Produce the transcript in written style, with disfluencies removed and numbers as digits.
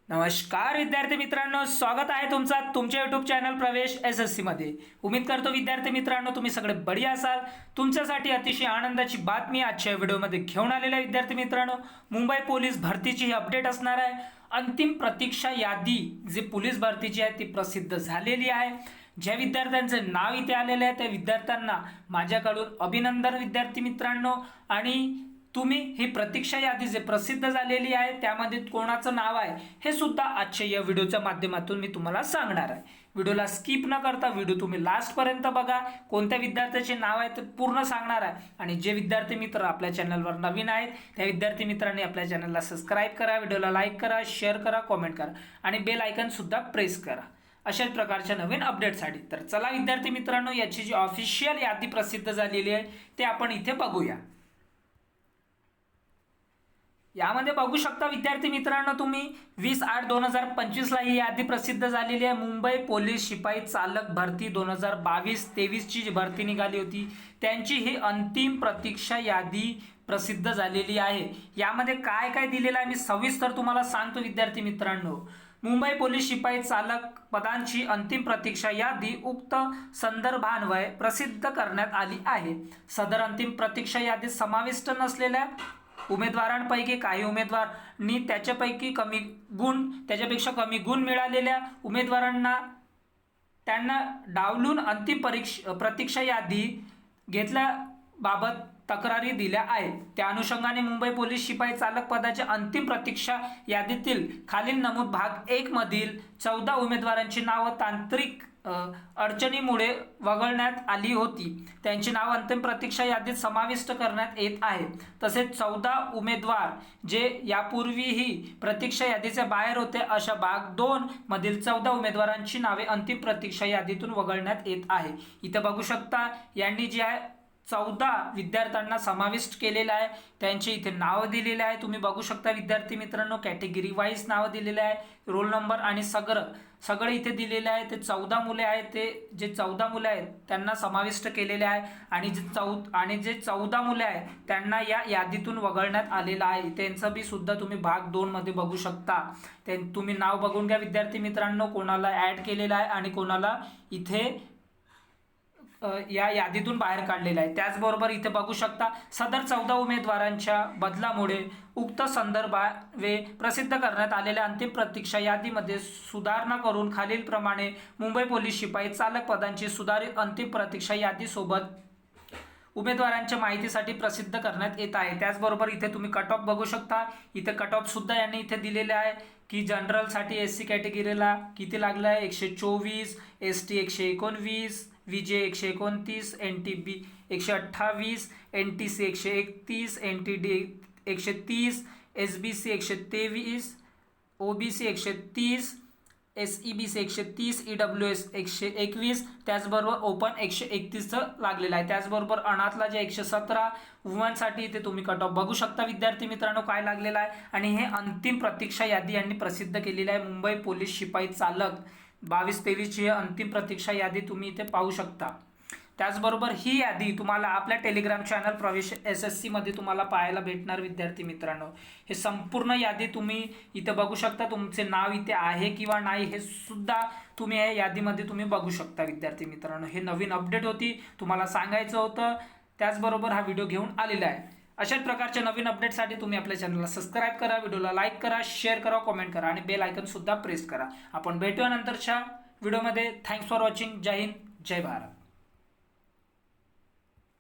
नमस्कार विद्यार्थी मित्रांनो, स्वागत आहे तुमचा तुमच्या यूट्यूब चॅनल प्रवेश SSC मध्ये। उम्मीद करतो विद्यार्थी मित्रांनो तुम्ही सगळे बढिया असाल। तुमच्यासाठी अतिशय आनंदाची बातमी आजच्या व्हिडिओमध्ये घेऊन आलेला आहे विद्यार्थी मित्रांनो। मुंबई पोलीस भरतीची ही अपडेट असणार आहे। अंतिम प्रतीक्षा यादी जी पोलीस भरतीची आहे ती प्रसिद्ध झालेली आहे। ज्या विद्यार्थ्यांचे नाव इथे आलेले आहे त्या विद्यार्थ्यांना माझ्याकडून अभिनंदन विद्यार्थी मित्रांनो। आणि तुम्ही ही प्रतीक्षा यादी जे प्रसिद्ध झालेली आहे त्यामध्ये कोणाचं नाव आहे हे सुद्धा आजच्या या व्हिडिओच्या माध्यमातून मी तुम्हाला सांगणार आहे। व्हिडिओला स्किप न करता व्हिडिओ तुम्ही लास्ट पर्यंत बघा। कोणत्या विद्यार्थ्याचे नाव आहे ते पूर्ण सांगणार आहे। आणि जे विद्यार्थी मित्र आपल्या चॅनलवर नवीन आहेत त्या विद्यार्थी मित्रांनी आपल्या चॅनलला सबस्क्राइब करा, व्हिडिओला लाईक करा, शेअर करा, कमेंट करा आणि बेल आयकॉन सुद्धा प्रेस करा अशाच प्रकारच्या नवीन अपडेटसाठी। तर चला विद्यार्थी मित्रांनो, याची जी ऑफिशियल यादी प्रसिद्ध झालेली आहे ते आपण इथे बघूया। यामध्ये बघू शकता विद्यार्थी मित्रांनो तुम्ही 20/8/2025 ला ही यादी प्रसिद्ध झालेली आहे। मुंबई पोलीस शिपाई चालक भरती 2022-23 ची जी भरती निघाली होती त्यांची ही अंतिम प्रतीक्षा यादी प्रसिद्ध झालेली आहे। यामध्ये काय काय दिलेलं आहे मी सविस्तर तुम्हाला सांगतो विद्यार्थी मित्रांनो। मुंबई पोलीस शिपाई चालक पदांची अंतिम प्रतीक्षा यादी उक्त संदर्भान्वये प्रसिद्ध करण्यात आली आहे। सदर अंतिम प्रतीक्षा यादीत समाविष्ट नसलेल्या उमेदवारांपैकी काही उमेदवारांनी त्याच्यापेक्षा कमी गुण मिळालेल्या उमेदवारांना त्यांना डावलून अंतिम प्रतीक्षा यादी घेतल्याबाबत तक्रारी दिल्या आहेत। त्या अनुषंगाने मुंबई पोलीस शिपाई चालक पदाच्या अंतिम प्रतीक्षा यादीतील खालील नमूद भाग 1 मधील 14 उमेदवारांची नावं तांत्रिक अडचणीमुळे वगळण्यात आली होती। त्यांची नाव अंतिम प्रतीक्षा यादीत समाविष्ट करण्यात येत आहे। तसेच 14 उमेदवार जे यापूर्वीही प्रतीक्षा यादीच्या बाहेर होते अशा भाग 2 मधील 14 उमेदवारांची नावे अंतिम प्रतीक्षा यादीतून वगळण्यात येत आहे। इथे बघू शकता यांनी जे आहे 14 विद्यार्थ्यांना समाविष्ट केलेलं आहे। त्यांचे इथे नाव दिलेले आहे तुम्ही बघू शकता विद्यार्थी मित्रांनो। कॅटेगरी वाईज नाव दिलेले आहे, रोल नंबर आणि सगळं इथे दिलेलं आहे। ते 14 मुले आहेत, ते जे 14 मुले आहेत त्यांना समाविष्ट केलेले आहे आणि जे 14 मुले आहेत त्यांना या यादीतून वगळण्यात आलेलं आहे। त्यांचं बी सुद्धा तुम्ही भाग 2 मध्ये बघू शकता। तुम्ही नाव बघून घ्या विद्यार्थी मित्रांनो, कोणाला ऍड केलेलं आहे आणि कोणाला इथे या यादीतून बाहेर काढलेला आहे। त्याचबरोबर इथे बघू शकता सदर 14 उमेदवारांच्या बदलामुळे उक्त संदर्भावे प्रसिद्ध करण्यात आलेल्या अंतिम प्रतीक्षा यादीमध्ये सुधारणा करून खालीलप्रमाणे मुंबई पोलीस शिपाई चालक पदांची सुधारित अंतिम प्रतीक्षा यादी सोबत उमेदवारांच्या माहितीसाठी प्रसिद्ध करण्यात येत आहे। त्याचबरोबर इथे तुम्ही कट ऑफ बघू शकता। इथे कट ऑफ सुद्धा यांनी इथे दिलेले आहे की जनरल साठी SC कॅटेगरीला किती लागलं आहे 124, ST 119, VJ 129, NTB 128, NTC 131, NTD 130, SBC 123, OBC 130, SEBC 130, EWS 121, त्याचबरोबर ओपन 131 लागलेलं आहे। त्याचबरोबर अनाथला जे 117 वुमनसाठी इथे तुम्ही कट ऑफ बघू शकता विद्यार्थी मित्रांनो काय लागलेलं आहे। आणि हे अंतिम प्रतीक्षा यादी यांनी प्रसिद्ध केलेली आहे। मुंबई पोलीस शिपाई चालक 22-23 ची अंतिम प्रतीक्षा यादी तुम्ही इथे पाहू शकता। त्याचबरोबर ही यादी तुम्हाला आपल्या टेलिग्राम चॅनल प्रवेश SSC मध्ये तुम्हाला पाहायला भेटणार विद्यार्थी मित्रांनो। हे संपूर्ण यादी तुम्ही इथे बघू शकता। तुमचे नाव इथे आहे किंवा नाही हे सुद्धा तुम्ही या यादीमध्ये तुम्ही बघू शकता विद्यार्थी मित्रांनो। हे नवीन अपडेट होती, तुम्हाला सांगायचं होतं, त्याचबरोबर हा व्हिडिओ घेऊन आलेला आहे। अशाच प्रकारच्या नवीन अपडेटसाठी तुम्ही आपल्या चॅनलला सबस्क्राइब करा, व्हिडिओला लाईक करा, शेअर करा, कमेंट करा आणि बेल आयकॉन सुद्धा प्रेस करा। आपण भेटूया नंतरच्या व्हिडिओमध्ये। Thanks for watching. जय हिंद, जय भारत।